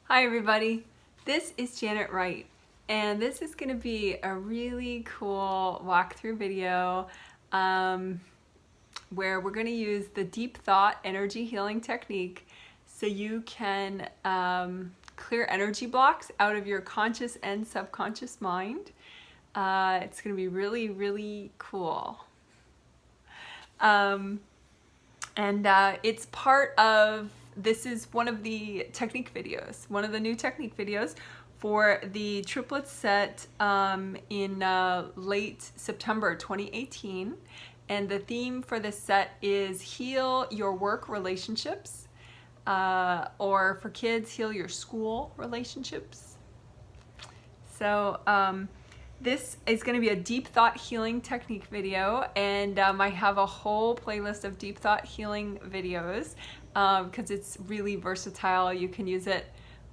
Hi everybody, this is Janet Wright, and this is going to be a really cool walkthrough video where we're going to use the deep thought energy healing technique so you can clear energy blocks out of your conscious and subconscious mind. It's going to be really, really cool. It's part of, this is one of the technique videos, one of the new technique videos for the triplet set in late September 2018. And the theme for this set is heal your work relationships, or for kids, heal your school relationships. So this is going to be a deep thought healing technique video, and I have a whole playlist of deep thought healing videos because it's really versatile. You can use it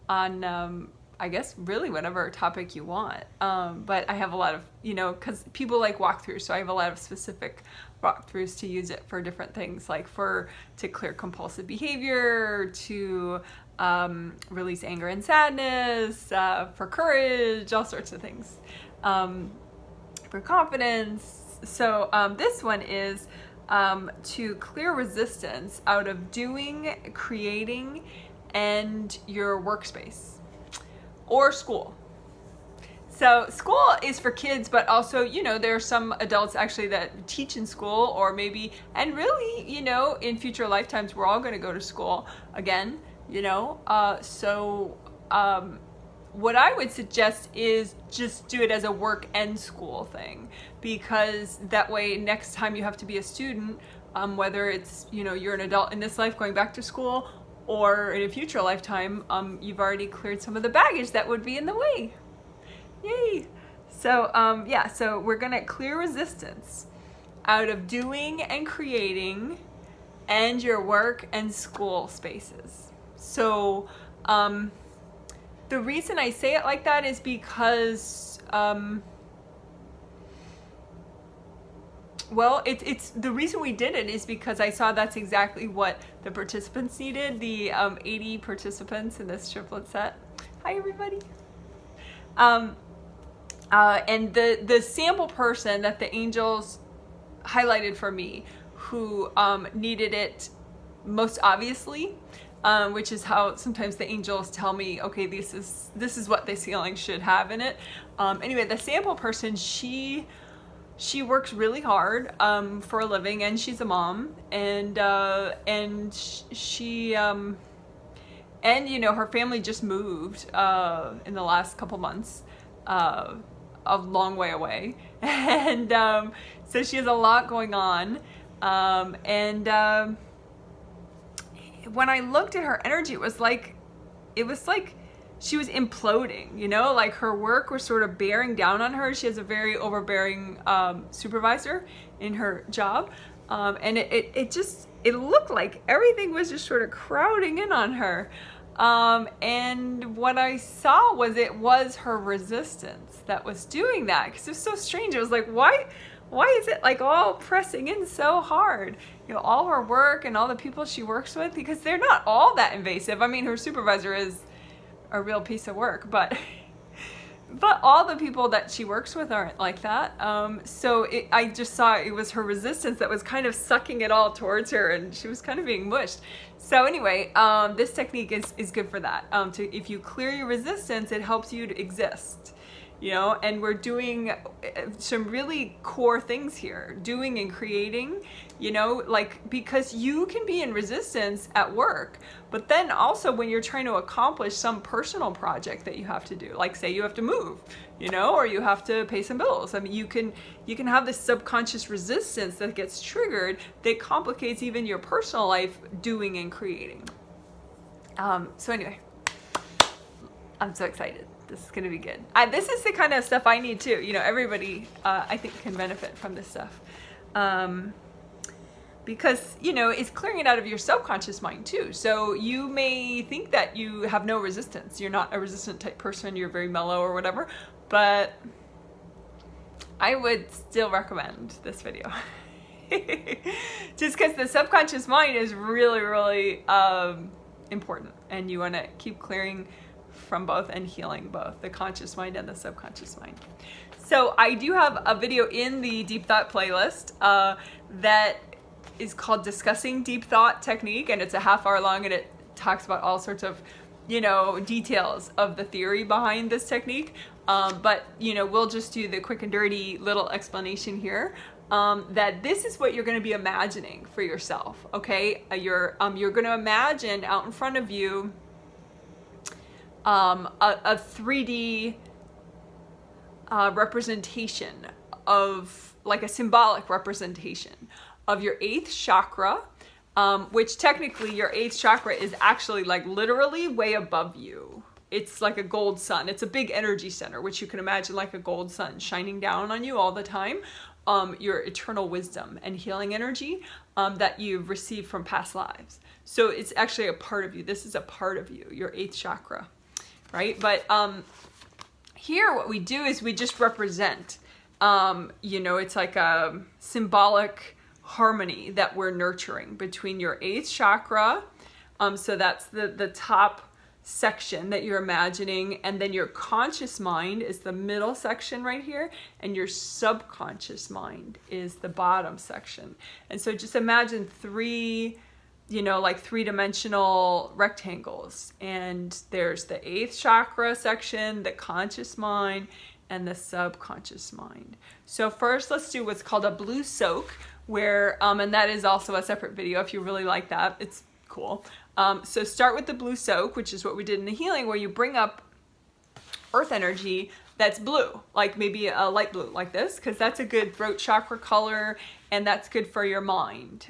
on, I guess, really whatever topic you want. But I have a lot of, because people like walkthroughs, so I have a lot of specific walkthroughs to use it for different things, like to clear compulsive behavior, to release anger and sadness, for courage, all sorts of things. For confidence. So this one is to clear resistance out of doing, creating, and your workspace or school. So school is for kids, but also, there are some adults actually that teach in school, or maybe, and really, in future lifetimes, we're all going to go to school again, what I would suggest is just do it as a work and school thing, because that way next time you have to be a student, whether it's, you're an adult in this life going back to school, or in a future lifetime, you've already cleared some of the baggage that would be in the way. Yay! So so we're gonna clear resistance out of doing and creating and your work and school spaces. So the reason I say it like that is because, it's the reason we did it is because I saw that's exactly what the participants needed, the 80 participants in this triplet set. Hi, everybody. And the sample person that the angels highlighted for me, who needed it most obviously, which is how sometimes the angels tell me, okay, this is what this healing should have in it. Anyway, the sample person, she works really hard for a living, and she's a mom, and she and her family just moved in the last couple months, a long way away, and so she has a lot going on, when I looked at her energy, it was like she was imploding, like her work was sort of bearing down on her. She has a very overbearing supervisor in her job, and it looked like everything was just sort of crowding in on her. And what I saw was it was her resistance that was doing that, because it was so strange. It was like, why is it like all pressing in so hard? All her work and all the people she works with, because they're not all that invasive. I mean, her supervisor is a real piece of work, but all the people that she works with aren't like that. So I just saw it was her resistance that was kind of sucking it all towards her, and she was kind of being mushed. So anyway, this technique is good for that. If you clear your resistance, it helps you to exist. And we're doing some really core things here, doing and creating, because you can be in resistance at work, but then also when you're trying to accomplish some personal project that you have to do, like say you have to move, or you have to pay some bills. I mean, you can have this subconscious resistance that gets triggered that complicates even your personal life doing and creating. So anyway, I'm so excited. This is going to be good. This is the kind of stuff I need too. Everybody, I think, can benefit from this stuff. Because, it's clearing it out of your subconscious mind too. So you may think that you have no resistance. You're not a resistant type person. You're very mellow or whatever. But I would still recommend this video. Just because the subconscious mind is really, really important. And you want to keep clearing from both and healing both the conscious mind and the subconscious mind. So I do have a video in the Deep Thought playlist that is called Discussing Deep Thought Technique, and it's a half-hour long, and it talks about all sorts of, you know, details of the theory behind this technique. But, you know, we'll just do the quick and dirty little explanation here. That this is what you're going to be imagining for yourself, okay? You're going to imagine out in front of you a 3D representation of, like a symbolic representation of your 8th chakra, which technically your 8th chakra is actually like literally way above you. It's like a gold sun. It's a big energy center, which you can imagine like a gold sun shining down on you all the time. Your eternal wisdom and healing energy that you've received from past lives. So it's actually a part of you. This is a part of you, your 8th chakra, right? But here what we do is we just represent, you know, it's like a symbolic harmony that we're nurturing between your 8th chakra. So that's the top section that you're imagining, and then your conscious mind is the middle section right here, and your subconscious mind is the bottom section. And so just imagine 3, you know, like 3-dimensional rectangles, and there's the 8th chakra section, the conscious mind, and the subconscious mind. So first let's do what's called a blue soak, where and that is also a separate video if you really like that. It's cool. So start with the blue soak, which is what we did in the healing, where you bring up earth energy that's blue, like maybe a light blue like this, because that's a good throat chakra color, and that's good for your mind.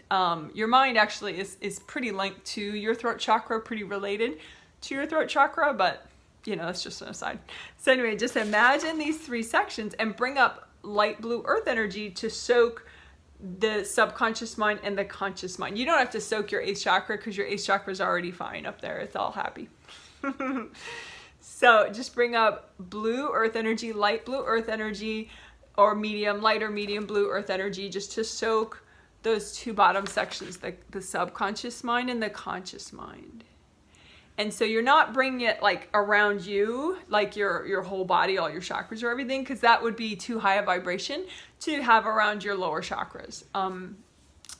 Your mind actually is pretty linked to your throat chakra, pretty related to your throat chakra, but you know, that's just an aside. So anyway, just imagine these 3 sections and bring up light blue earth energy to soak the subconscious mind and the conscious mind. You don't have to soak your 8th chakra because your 8th chakra is already fine up there. It's all happy. So just bring up blue earth energy, light blue earth energy, or medium, light or medium blue earth energy, just to soak those 2 bottom sections, the subconscious mind and the conscious mind. And so you're not bringing it like around you, like your whole body, all your chakras or everything, because that would be too high a vibration to have around your lower chakras.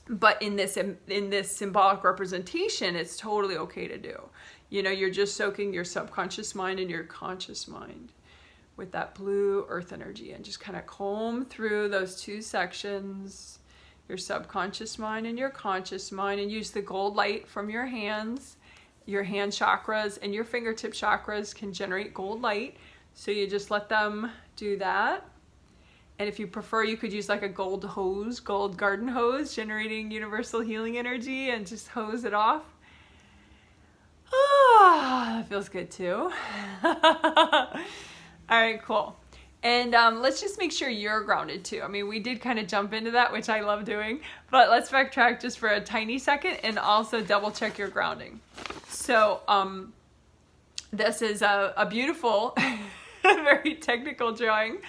But in this symbolic representation, it's totally okay to do. You know, you're just soaking your subconscious mind and your conscious mind with that blue earth energy, and just kind of comb through those 2 sections, your subconscious mind and your conscious mind, and use the gold light from your hands. Your hand chakras and your fingertip chakras can generate gold light, so you just let them do that. And if you prefer, you could use like a gold hose, gold garden hose, generating universal healing energy, and just hose it off. Ah, that feels good too. All right, cool. And let's just make sure you're grounded too. I mean, we did kind of jump into that, which I love doing, but let's backtrack just for a tiny second and also double check your grounding. So this is a beautiful, very technical drawing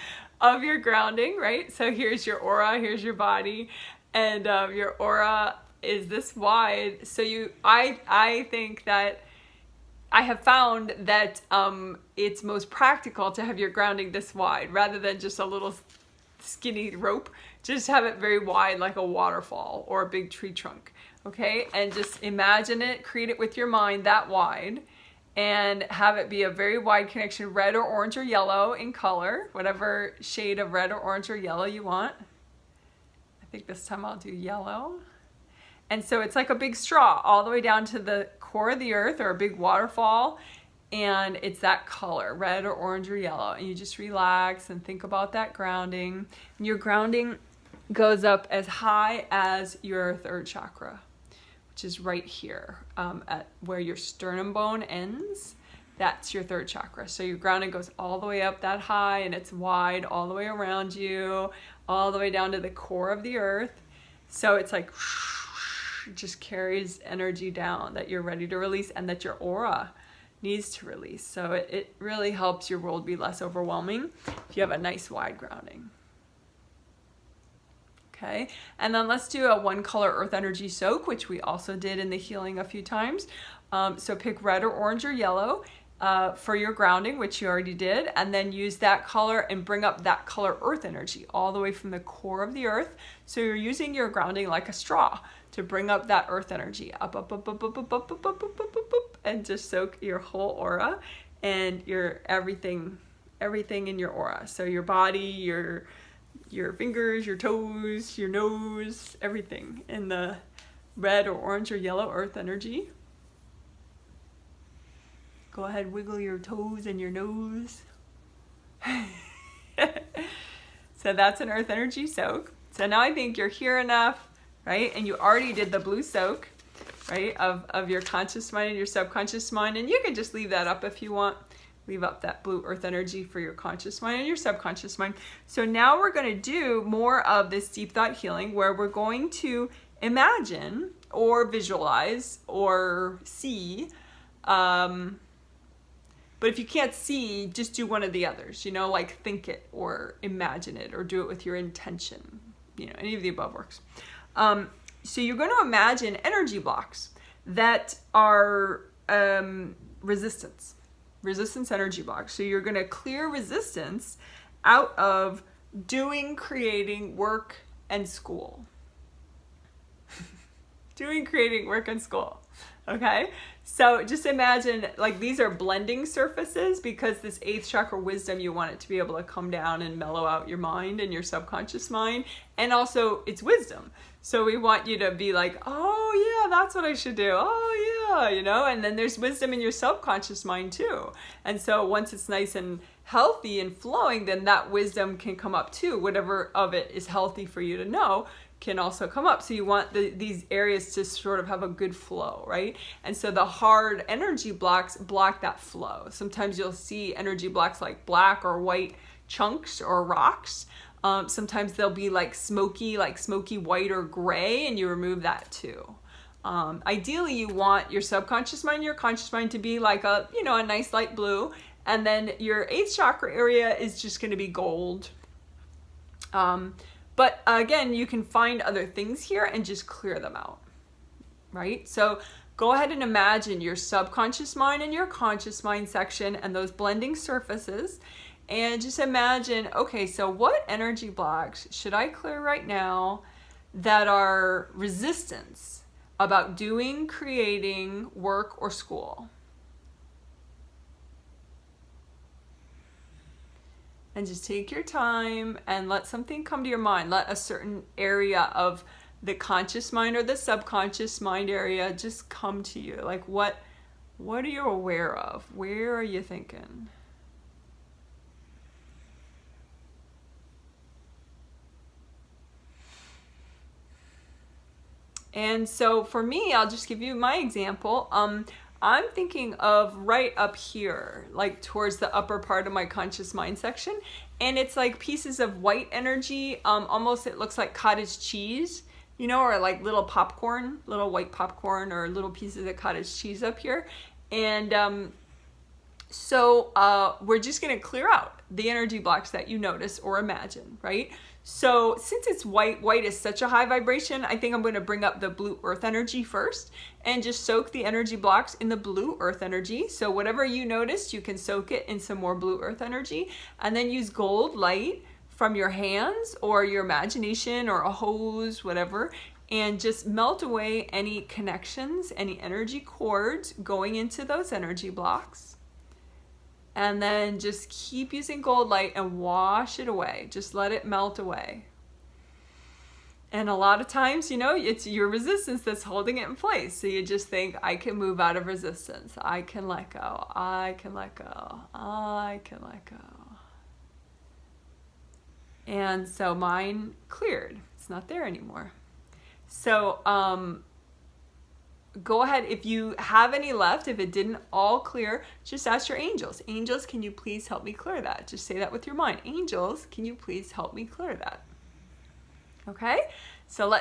of your grounding, right? So here's your aura, here's your body, and your aura is this wide. So I think that I have found that it's most practical to have your grounding this wide rather than just a little skinny rope. Just have it very wide, like a waterfall or a big tree trunk, okay? And just imagine it, create it with your mind that wide, and have it be a very wide connection, red or orange or yellow in color, whatever shade of red or orange or yellow you want. I think this time I'll do yellow. And so it's like a big straw all the way down to the core of the earth, or a big waterfall, and it's that color, red or orange or yellow. And you just relax and think about that grounding. And your grounding goes up as high as your 3rd chakra, which is right here, at where your sternum bone ends. That's your 3rd chakra. So your grounding goes all the way up that high, and it's wide all the way around you, all the way down to the core of the earth. So it's like it just carries energy down that you're ready to release, and that your aura needs to release. So it really helps your world be less overwhelming if you have a nice wide grounding. Okay, and then let's do a 1-color earth energy soak, which we also did in the healing a few times. So pick red or orange or yellow, for your grounding, which you already did, and then use that color and bring up that color earth energy all the way from the core of the earth. So you're using your grounding like a straw to bring up that earth energy up, up, up, up, up, up, up, up, up, up, up, up, and just soak your whole aura and your everything in your aura. So your body, your fingers, your toes, your nose, everything in the red or orange or yellow earth energy. Go ahead, wiggle your toes and your nose. So that's an earth energy soak. So now I think you're here enough, right? And you already did the blue soak, right? Of your conscious mind and your subconscious mind. And you can just leave that up if you want. Leave up that blue earth energy for your conscious mind and your subconscious mind. So now we're going to do more of this deep thought healing where we're going to imagine or visualize or see, but if you can't see, just do one of the others, like think it or imagine it or do it with your intention. Any of the above works. So you're going to imagine energy blocks that are resistance energy blocks. So you're going to clear resistance out of doing, creating, work, and school. Doing, creating, work, and school. Okay? So just imagine, like, these are blending surfaces because this 8th chakra wisdom, you want it to be able to come down and mellow out your mind and your subconscious mind. And also, it's wisdom. So we want you to be like, oh, yeah, that's what I should do. Oh, yeah, and then there's wisdom in your subconscious mind, too. And so once it's nice and healthy and flowing, then that wisdom can come up, too. Whatever of it is healthy for you to know can also come up. So you want these areas to sort of have a good flow, right? And so the hard energy blocks block that flow. Sometimes you'll see energy blocks like black or white chunks or rocks. Sometimes they'll be like smoky white or gray, and you remove that too. Ideally, you want your subconscious mind, your conscious mind to be like a nice light blue, and then your 8th chakra area is just going to be gold. But again, you can find other things here and just clear them out, right? So go ahead and imagine your subconscious mind and your conscious mind section and those blending surfaces. And just imagine, okay, so what energy blocks should I clear right now that are resistance about doing, creating, work, or school? And just take your time and let something come to your mind. Let a certain area of the conscious mind or the subconscious mind area just come to you. Like what are you aware of? Where are you thinking? And so for me, I'll just give you my example. I'm thinking of right up here, like towards the upper part of my conscious mind section. And it's like pieces of white energy. Almost it looks like cottage cheese, or like little white popcorn or little pieces of cottage cheese up here. And so we're just going to clear out the energy blocks that you notice or imagine, right? So since it's white is such a high vibration, I think I'm going to bring up the blue earth energy first and just soak the energy blocks in the blue earth energy. So whatever you noticed, you can soak it in some more blue earth energy, and then use gold light from your hands or your imagination or a hose, whatever, and just melt away any connections, any energy cords going into those energy blocks. And then just keep using gold light and wash it away. Just let it melt away. And a lot of times, it's your resistance that's holding it in place. So you just think, I can move out of resistance. I can let go. I can let go. I can let go. And so mine cleared. It's not there anymore. So, go ahead, if you have any left, if it didn't all clear, just ask your angels. Angels, can you please help me clear that? Just say that with your mind. Angels, can you please help me clear that? Okay, so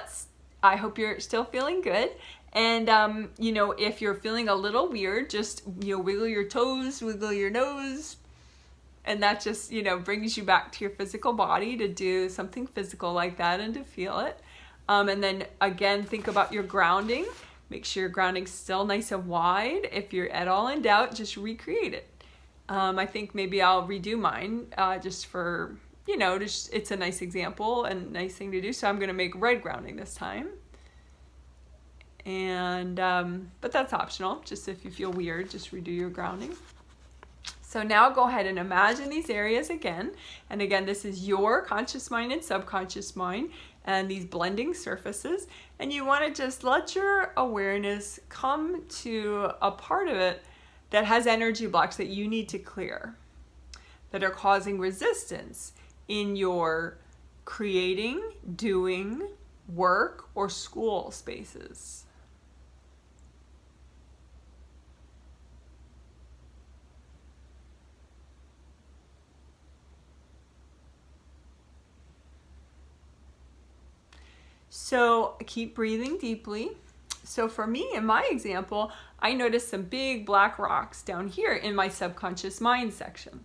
I hope you're still feeling good. And, if you're feeling a little weird, just, wiggle your toes, wiggle your nose. And that just, brings you back to your physical body to do something physical like that and to feel it. And then again, think about your grounding. Make sure your grounding's still nice and wide. If you're at all in doubt, just recreate it. I think maybe I'll redo mine just for, just it's a nice example and nice thing to do. So I'm going to make red grounding this time. And, but that's optional. Just if you feel weird, just redo your grounding. So now go ahead and imagine these areas again. And again, this is your conscious mind and subconscious mind and these blending surfaces. And you want to just let your awareness come to a part of it that has energy blocks that you need to clear, that are causing resistance in your creating, doing, work, or school spaces. So keep breathing deeply. So for me, in my example, I noticed some big black rocks down here in my subconscious mind section.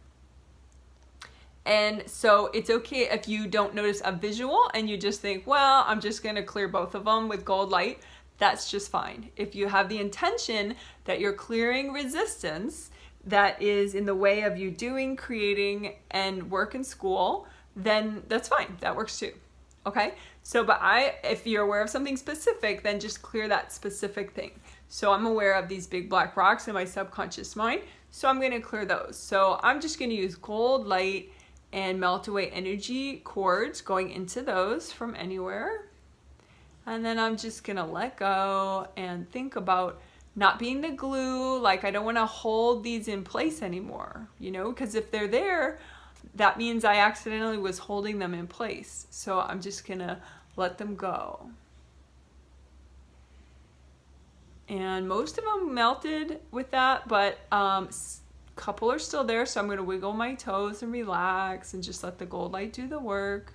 And so it's okay if you don't notice a visual and you just think, well, I'm just going to clear both of them with gold light. That's just fine. If you have the intention that you're clearing resistance that is in the way of you doing, creating, and work in school, then that's fine. That works too. Okay, so but if you're aware of something specific, then just clear that specific thing. So I'm aware of these big black rocks in my subconscious mind, so I'm going to clear those. So I'm just going to use gold light and melt away energy cords going into those from anywhere. And then I'm just going to let go and think about not being the glue, like I don't want to hold these in place anymore, because if they're there, that means I accidentally was holding them in place. So I'm just gonna let them go. And most of them melted with that, but a couple are still there. So I'm gonna wiggle my toes and relax and just let the gold light do the work.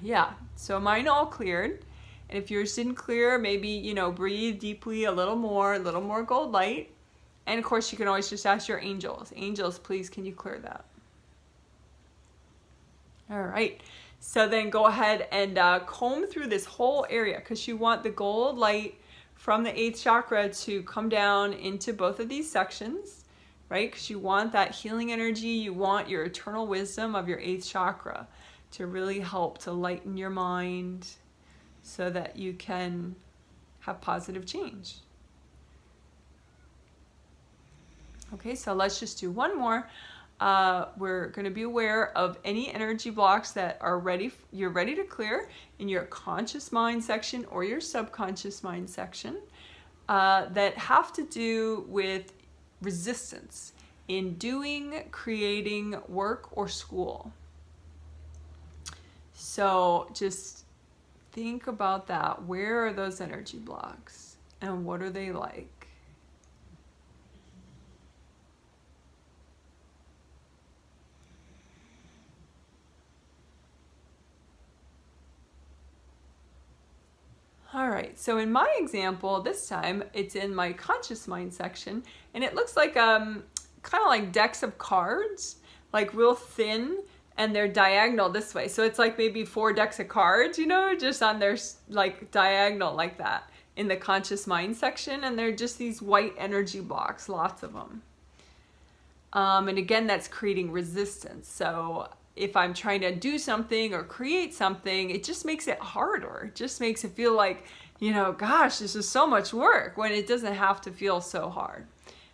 Yeah, so mine all cleared. And if yours didn't clear, maybe, breathe deeply a little more gold light. And of course, you can always just ask your angels. Angels, please, can you clear that? All right. So then go ahead and comb through this whole area because you want the gold light from the 8th chakra to come down into both of these sections, right? Because you want that healing energy. You want your eternal wisdom of your 8th chakra to really help to lighten your mind so that you can have positive change. Okay, so let's just do one more. We're going to be aware of any energy blocks that are you're ready to clear in your conscious mind section or your subconscious mind section that have to do with resistance in doing, creating, work, or school. So just think about that. Where are those energy blocks and what are they like? All right, so in my example, this time it's in my conscious mind section, and it looks like kind of like decks of cards, like real thin, and they're diagonal this way. So it's like maybe 4 decks of cards, just on their like diagonal like that in the conscious mind section, and they're just these white energy blocks, lots of them. And again, that's creating resistance. So if I'm trying to do something or create something, it just makes it harder. It just makes it feel like, gosh, this is so much work when it doesn't have to feel so hard.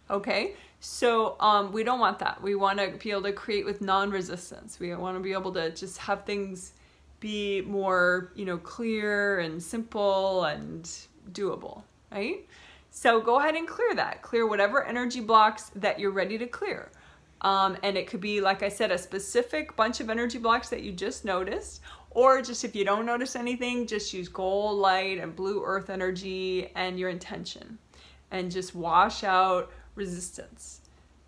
Okay, so we don't want that. We want to be able to create with non-resistance. We want to be able to just have things be more, clear and simple and doable, right? So go ahead and clear that. Clear whatever energy blocks that you're ready to clear. And it could be, like I said, a specific bunch of energy blocks that you just noticed, or just if you don't notice anything, just use gold light and blue earth energy and your intention, and just wash out resistance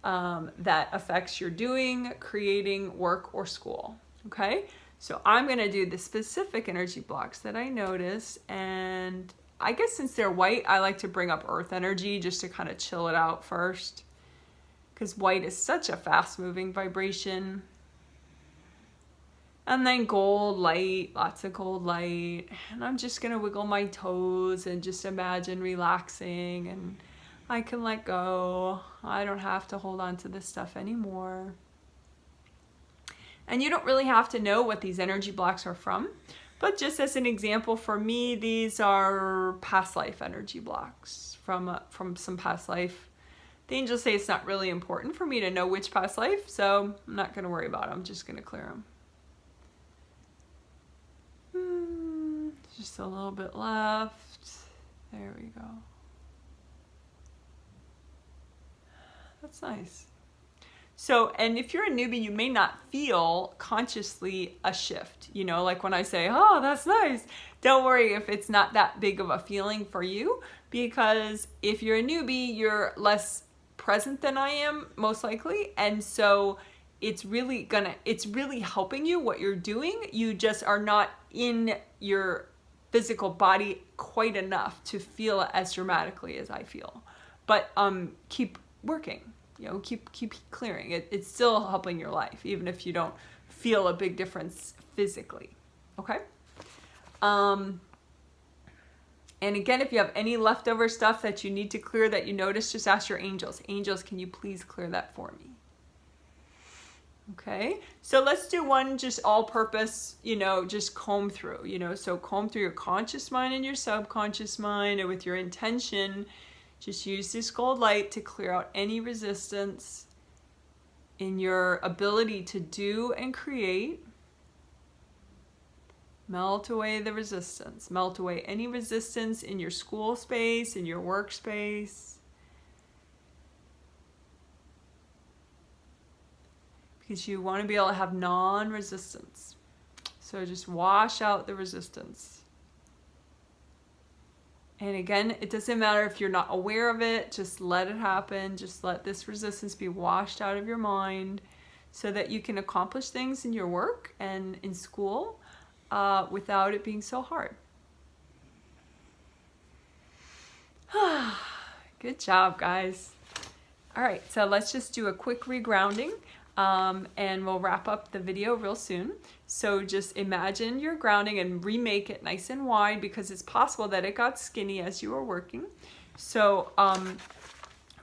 that affects your doing, creating, work, or school. Okay, so I'm going to do the specific energy blocks that I noticed, and I guess since they're white, I like to bring up earth energy just to kind of chill it out first, because white is such a fast-moving vibration. And then gold light, lots of gold light. And I'm just gonna wiggle my toes and just imagine relaxing, and I can let go. I don't have to hold on to this stuff anymore. And you don't really have to know what these energy blocks are from, but just as an example, for me, these are past life energy blocks from some past life. The angels say it's not really important for me to know which past life, so I'm not gonna worry about them. I'm just gonna clear them. Just a little bit left. There we go. That's nice. So, and if you're a newbie, you may not feel consciously a shift. You know, like when I say, oh, that's nice. Don't worry if it's not that big of a feeling for you, because if you're a newbie, you're less present than I am, most likely. And so it's really helping you what you're doing. You just are not in your physical body quite enough to feel it as dramatically as I feel. But keep working, you know, keep clearing. It's still helping your life, even if you don't feel a big difference physically. Okay? And again, if you have any leftover stuff that you need to clear that you notice, just ask your angels. Angels, can you please clear that for me? Okay, so let's do one just all-purpose, you know, just comb through, you know, so comb through your conscious mind and your subconscious mind, and with your intention, just use this gold light to clear out any resistance in your ability to do and create. Melt away the resistance. Melt away any resistance in your school space, in your workspace. Because you want to be able to have non-resistance. So just wash out the resistance. And again, it doesn't matter if you're not aware of it, just let it happen. Just let this resistance be washed out of your mind so that you can accomplish things in your work and in school without it being so hard. Good job, guys. All right, so let's just do a quick regrounding. And we'll wrap up the video real soon. So just imagine you're grounding and remake it nice and wide, because it's possible that it got skinny as you were working. So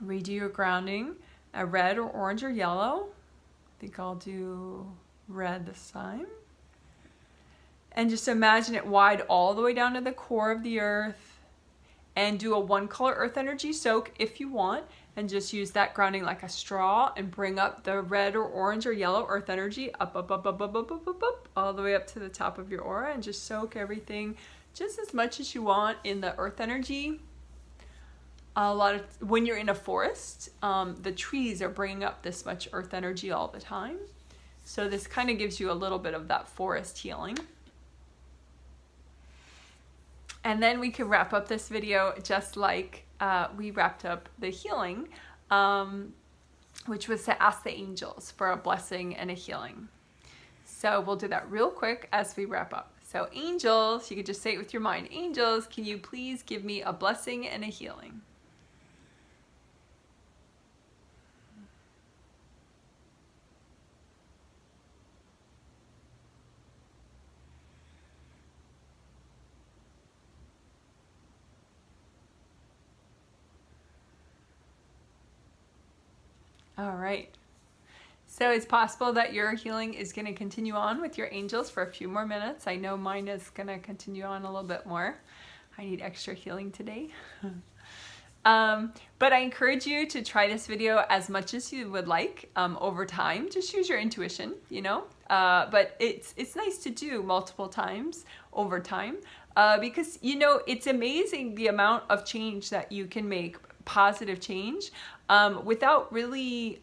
redo your grounding, a red or orange or yellow. I think I'll do red this time. And just imagine it wide all the way down to the core of the earth, and do a one color earth energy soak if you want. And just use that grounding like a straw and bring up the red or orange or yellow earth energy up, all the way up to the top of your aura, and just soak everything just as much as you want in the earth energy. When you're in a forest, the trees are bringing up this much earth energy all the time. So this kind of gives you a little bit of that forest healing. And then we can wrap up this video just like we wrapped up the healing, which was to ask the angels for a blessing and a healing. So we'll do that real quick as we wrap up. So angels, you could just say it with your mind. Angels, can you please give me a blessing and a healing? All right. So it's possible that your healing is going to continue on with your angels for a few more minutes. I know mine is going to continue on a little bit more. I need extra healing today. But I encourage you to try this video as much as you would like over time. Just use your intuition, you know. But it's nice to do multiple times over time because, you know, it's amazing the amount of change that you can make, positive change, without really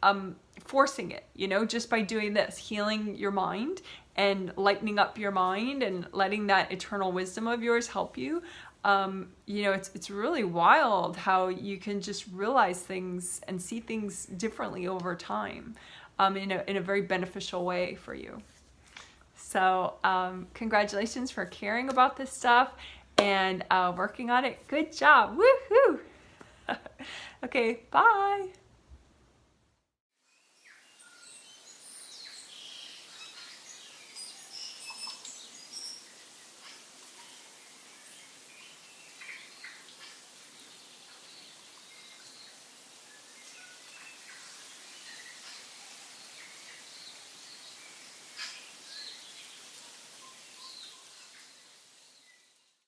forcing it, you know, just by doing this, healing your mind and lightening up your mind and letting that eternal wisdom of yours help you. You know, it's really wild how you can just realize things and see things differently over time, in a very beneficial way for you. So congratulations for caring about this stuff and working on it. Good job. Woohoo! Okay, bye.